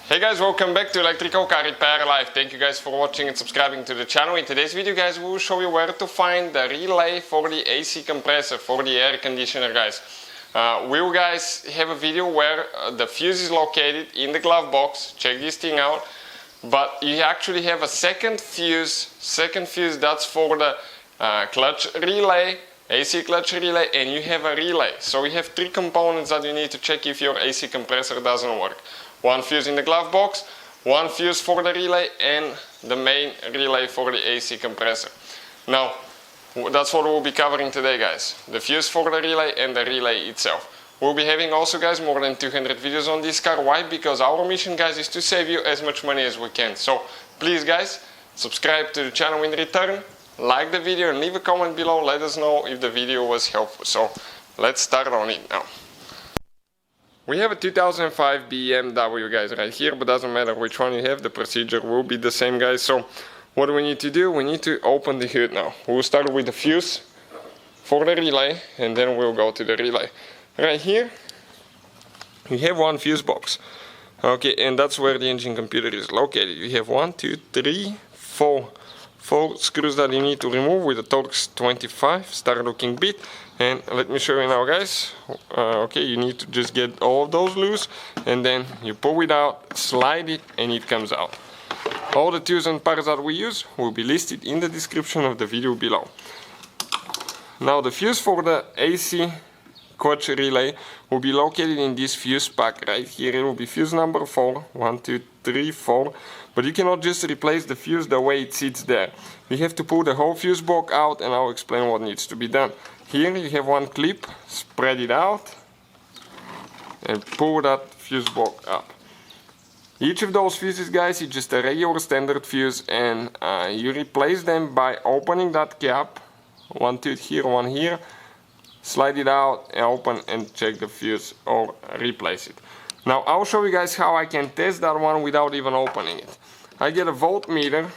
Hey guys, welcome back to Electrical Car Repair Live. Thank you guys for watching and subscribing to the channel. In today's video guys, we will show you where to find the relay for the AC compressor, for the air conditioner guys. We will guys have a video where the fuse is located in the glove box. Check this thing out. But you actually have a second fuse that's for the clutch relay, AC clutch relay, and you have a relay. So you have three components that you need to check if your AC compressor doesn't work. One fuse in the glove box, one fuse for the relay, and the main relay for the AC compressor. Now, that's what we'll be covering today guys. The fuse for the relay and the relay itself. We'll be having also guys more than 200 videos on this car. Why? Because our mission guys is to save you as much money as we can. So please guys, subscribe to the channel in return, like the video and leave a comment below. Let us know if the video was helpful. So let's start on it now. We have a 2005 BMW guys right here, but doesn't matter which one you have, the procedure will be the same guys. So what do we need to do? We need to open the hood now. We'll start with the fuse for the relay and then we'll go to the relay. Right here you have one fuse box, okay, and that's where the engine computer is located. You have 1, 2, 3, 4 screws that you need to remove with a Torx 25 star looking bit. And let me show you now guys. Okay, you need to just get all of those loose and then you pull it out, slide it, and it comes out. All the tools and parts that we use will be listed in the description of the video below. Now the fuse for the AC clutch relay will be located in this fuse pack right here. It will be fuse number 4, 1, 2, 3, 4. But you cannot just replace the fuse the way it sits there. You have to pull the whole fuse block out and I'll explain what needs to be done. Here you have one clip, spread it out and pull that fuse block up. Each of those fuses guys is just a regular standard fuse, and you replace them by opening that cap, one tooth here, one here, slide it out and open and check the fuse or replace it. Now I'll show you guys how I can test that one without even opening it. I get a voltmeter,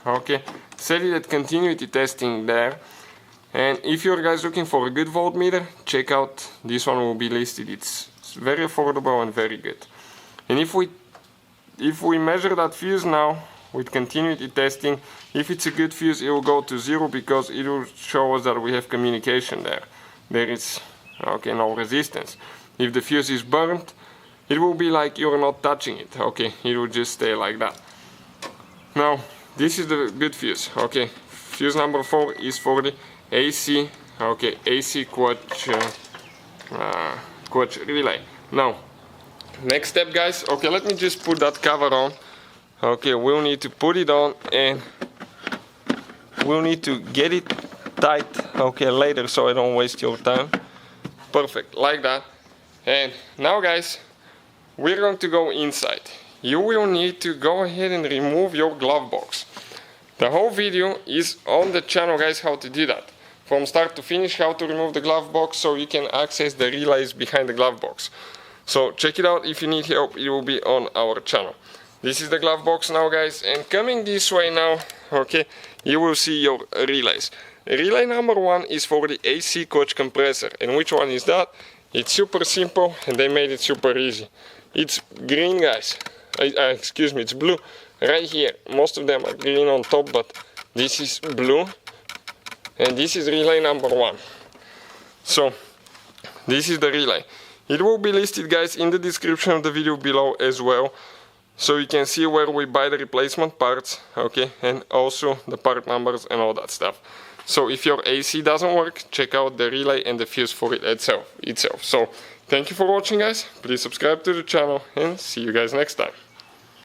okay, set it at continuity testing there. And if you're guys looking for a good voltmeter, check out this one, will be listed. It's very affordable and very good. And if we measure that fuse now with continuity testing, if it's a good fuse it will go to 0 because it will show us that we have communication there. There is okay, no resistance. If the fuse is burnt, it will be like you're not touching it, okay, it will just stay like that. Now this is the good fuse, okay. Fuse number 4 is for the AC, okay, AC clutch relay. Now, next step guys, okay, let me just put that cover on. Okay, we'll need to put it on and we'll need to get it tight, okay, later so I don't waste your time. Perfect, like that. And now guys, we're going to go inside. You will need to go ahead and remove your glove box. The whole video is on the channel guys, how to do that. From start to finish, how to remove the glove box so you can access the relays behind the glove box. So check it out. If you need help, it will be on our channel. This is the glove box now guys, and coming this way now, okay, you will see your relays. Relay number 1 is for the AC clutch compressor. And which one is that? It's super simple and they made it super easy. It's green guys, excuse me, it's blue right here. Most of them are green on top, but this is blue. And this is relay number 1. So this is the relay. It will be listed guys in the description of the video below as well, so you can see where we buy the replacement parts, okay, and also the part numbers and all that stuff. So if your AC doesn't work, check out the relay and the fuse for it itself. So thank you for watching guys, please subscribe to the channel and see you guys next time.